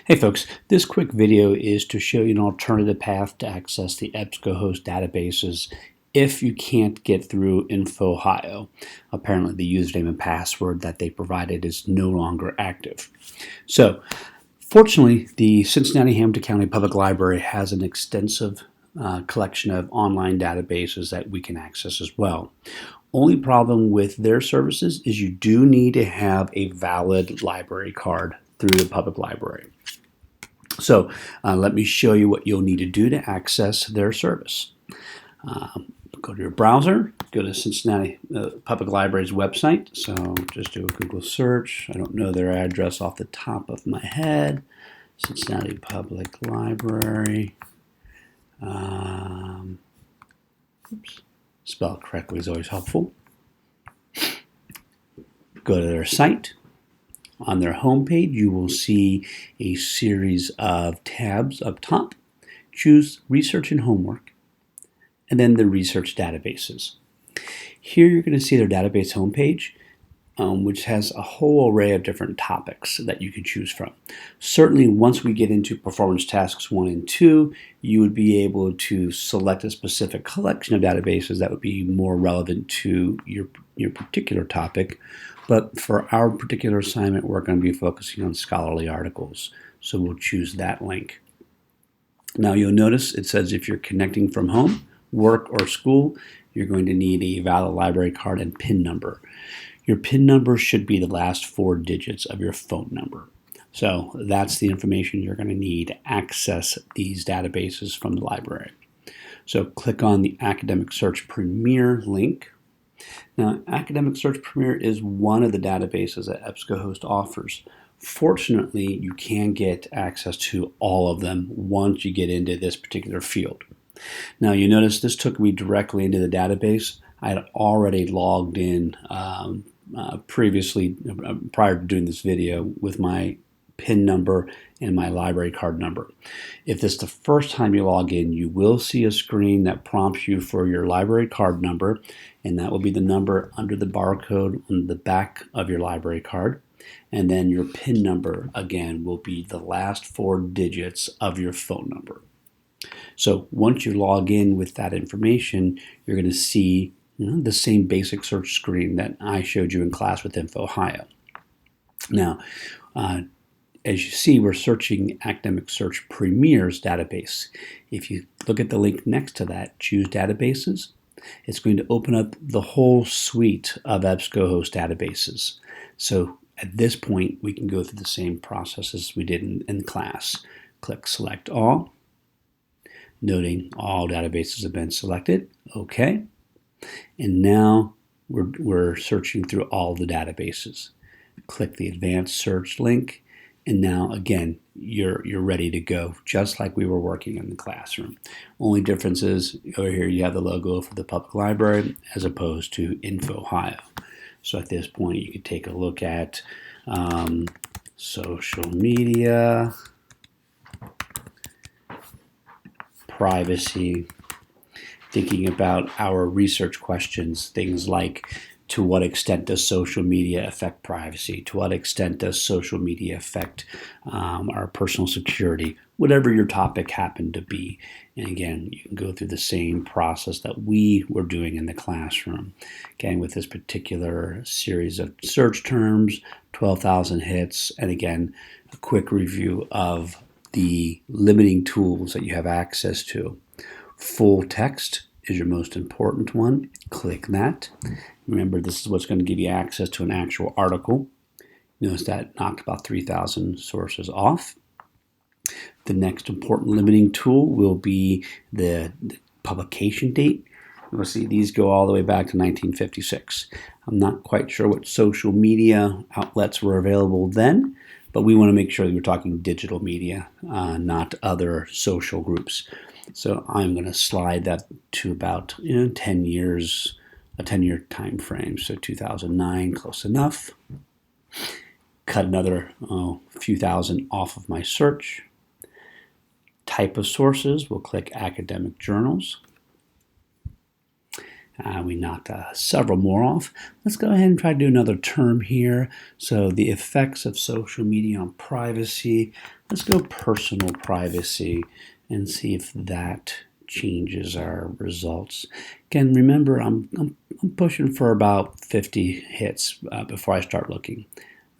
Hey folks, this quick video is to show you an alternative path to access the EBSCOhost databases if you can't get through InfoOhio. Apparently the username and password that they provided is no longer active. So, fortunately, the Cincinnati-Hamilton County Public Library has an extensive collection of online databases that we can access as well. Only problem with their services is you do need to have a valid library card through the public library. So let me show you what you'll need to do to access their service. Go to your browser, go to Cincinnati Public Library's website. So just do a Google search. I don't know their address off the top of my head. Cincinnati Public Library. Spell it correctly is always helpful. Go to their site. On their homepage, you will see a series of tabs up top. Choose Research and Homework, and then the Research Databases. Here you're going to see their database homepage, which has a whole array of different topics that you can choose from. Certainly, once we get into Performance Tasks 1 and 2, you would be able to select a specific collection of databases that would be more relevant to your particular topic. But for our particular assignment, we're going to be focusing on scholarly articles. So we'll choose that link. Now you'll notice it says if you're connecting from home, work, or school, you're going to need a valid library card and PIN number. Your PIN number should be the last 4 digits of your phone number. So that's the information you're going to need to access these databases from the library. So click on the Academic Search Premier link. Now, Academic Search Premier is one of the databases that EBSCOhost offers. Fortunately, you can get access to all of them once you get into this particular field. Now, you notice this took me directly into the database. I had already logged in previously, prior to doing this video, with my PIN number and my library card number. If this is the first time you log in, you will see a screen that prompts you for your library card number, and that will be the number under the barcode on the back of your library card. And then your PIN number, again, will be the last 4 digits of your phone number. So once you log in with that information, you're going to see the same basic search screen that I showed you in class with InfoOhio. Now, as you see, we're searching Academic Search Premier's database. If you look at the link next to that, choose Databases, it's going to open up the whole suite of EBSCOhost databases. So at this point, we can go through the same process as we did in class. Click Select All, noting all databases have been selected. OK. And now we're searching through all the databases. Click the Advanced Search link. And now, again, you're ready to go, just like we were working in the classroom. Only difference is over here you have the logo for the public library as opposed to InfoOhio. So at this point, you could take a look at social media, privacy, thinking about our research questions, things like, to what extent does social media affect privacy? To what extent does social media affect our personal security? Whatever your topic happened to be. And again, you can go through the same process that we were doing in the classroom. Again, with this particular series of search terms, 12,000 hits, and again, a quick review of the limiting tools that you have access to. Full text is your most important one. Click that. Remember, this is what's going to give you access to an actual article. Notice that knocked about 3,000 sources off. The next important limiting tool will be the publication date. You'll see these go all the way back to 1956. I'm not quite sure what social media outlets were available then, but we want to make sure that we're talking digital media, not other social groups. So I'm going to slide that to about 10 years, a 10-year time frame. So 2009, close enough. Cut another few thousand off of my search. Type of sources, we'll click academic journals. We knocked several more off. Let's go ahead and try to do another term here. So the effects of social media on privacy. Let's go personal privacy and see if that changes our results. Again, remember I'm pushing for about 50 hits before I start looking.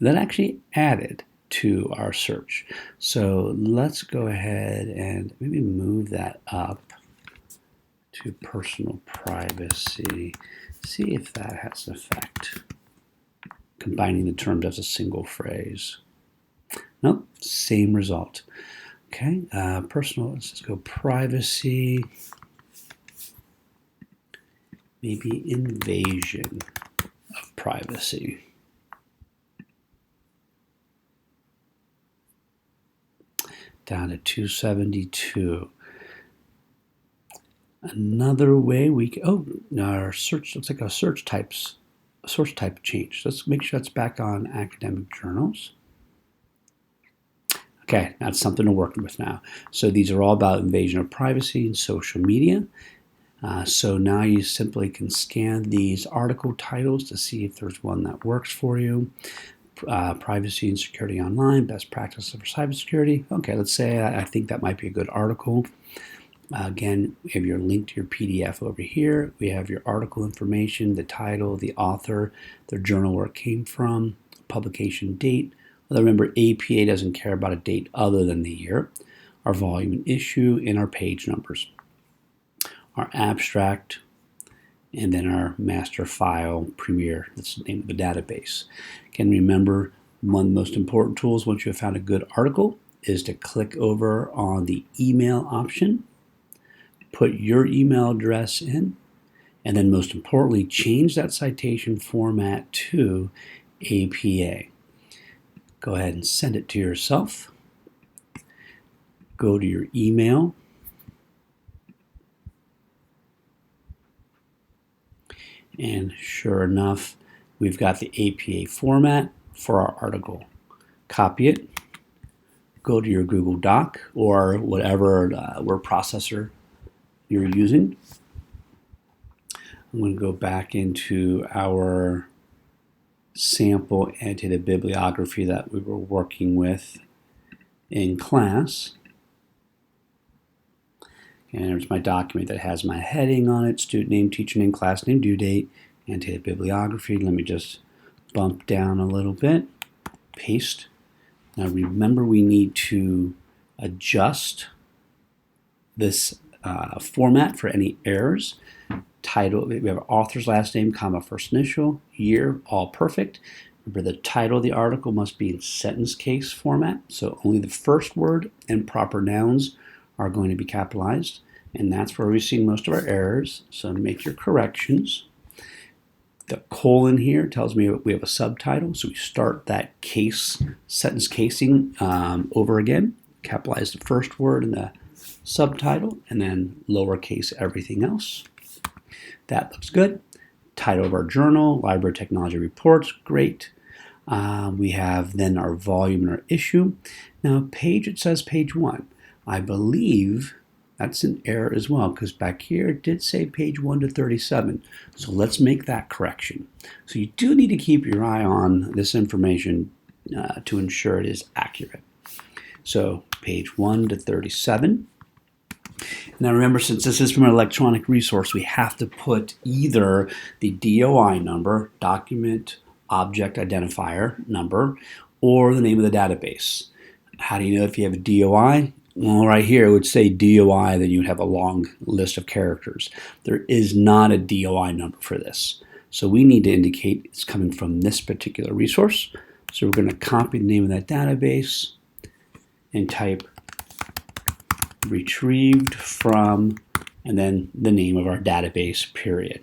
That actually added to our search. So let's go ahead and maybe move that up to personal privacy. See if that has an effect. Combining the terms as a single phrase. Nope, same result. Okay, personal, let's just go privacy. Maybe invasion of privacy. Down to 272. Another way we can, our search looks like a source type change. Let's make sure that's back on academic journals. Okay, that's something to work with now. So these are all about invasion of privacy and social media. So now you simply can scan these article titles to see if there's one that works for you. Privacy and security online, best practices for cybersecurity. Okay, let's say I think that might be a good article. Again, we have your link to your PDF over here. We have your article information, the title, the author, the journal where it came from, publication date. Well, remember, APA doesn't care about a date other than the year, our volume and issue, and our page numbers, our abstract, and then our master file, Premier. That's the name of the database. Again, remember, one of the most important tools once you have found a good article is to click over on the email option, put your email address in, and then most importantly, change that citation format to APA. Go ahead and send it to yourself. Go to your email. And sure enough, we've got the APA format for our article. Copy it. Go to your Google Doc or whatever word processor you're using. I'm going to go back into our sample annotated bibliography that we were working with in class. And there's my document that has my heading on it, student name, teacher name, class name, due date, annotated bibliography. Let me just bump down a little bit, paste. Now remember, we need to adjust this format for any errors. Title, we have author's last name, comma, first initial, year, all perfect. Remember, the title of the article must be in sentence case format, so only the first word and proper nouns are going to be capitalized, and that's where we've seen most of our errors, so make your corrections. The colon here tells me we have a subtitle, so we start that case, sentence casing over again, capitalize the first word in the subtitle, and then lowercase everything else. That looks good. Title of our journal, Library Technology Reports, great. We have then our volume and our issue. Now page, it says page 1. I believe that's an error as well, because back here it did say page 1 to 37. So let's make that correction. So you do need to keep your eye on this information to ensure it is accurate. So page 1 to 37. Now remember, since this is from an electronic resource, we have to put either the DOI number, document object identifier number, or the name of the database. How do you know if you have a DOI? Well, right here it would say DOI, then you would have a long list of characters. There is not a DOI number for this. So we need to indicate it's coming from this particular resource. So we're going to copy the name of that database and type retrieved from, and then the name of our database, period.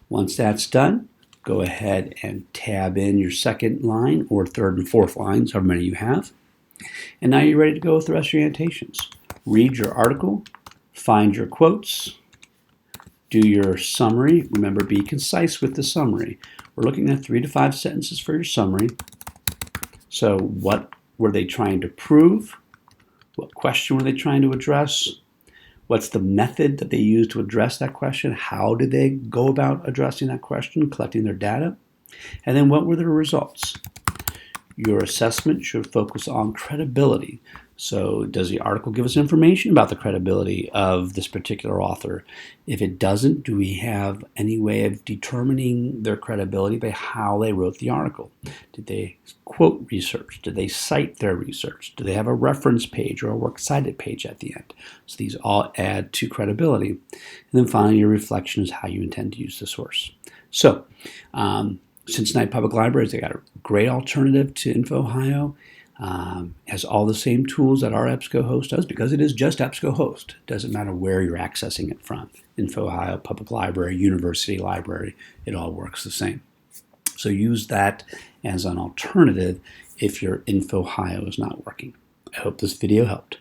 Once that's done, go ahead and tab in your second line or third and fourth lines, however many you have. And now you're ready to go with the rest of your annotations. Read your article, find your quotes, do your summary. Remember, be concise with the summary. We're looking at 3 to 5 sentences for your summary. So what were they trying to prove? What question were they trying to address? What's the method that they use to address that question? How did they go about addressing that question, collecting their data? And then what were their results? Your assessment should focus on credibility. So does the article give us information about the credibility of this particular author? If it doesn't, do we have any way of determining their credibility by how they wrote the article? Did they quote research? Did they cite their research? Do they have a reference page or a works cited page at the end? So these all add to credibility. And then finally, your reflection is how you intend to use the source. So, Cincinnati Public Libraries, they got a great alternative to InfoOhio. Has all the same tools that our EBSCOhost does because it is just EBSCOhost. It doesn't matter where you're accessing it from. InfoOhio, Public Library, University Library, it all works the same. So use that as an alternative if your InfoOhio is not working. I hope this video helped.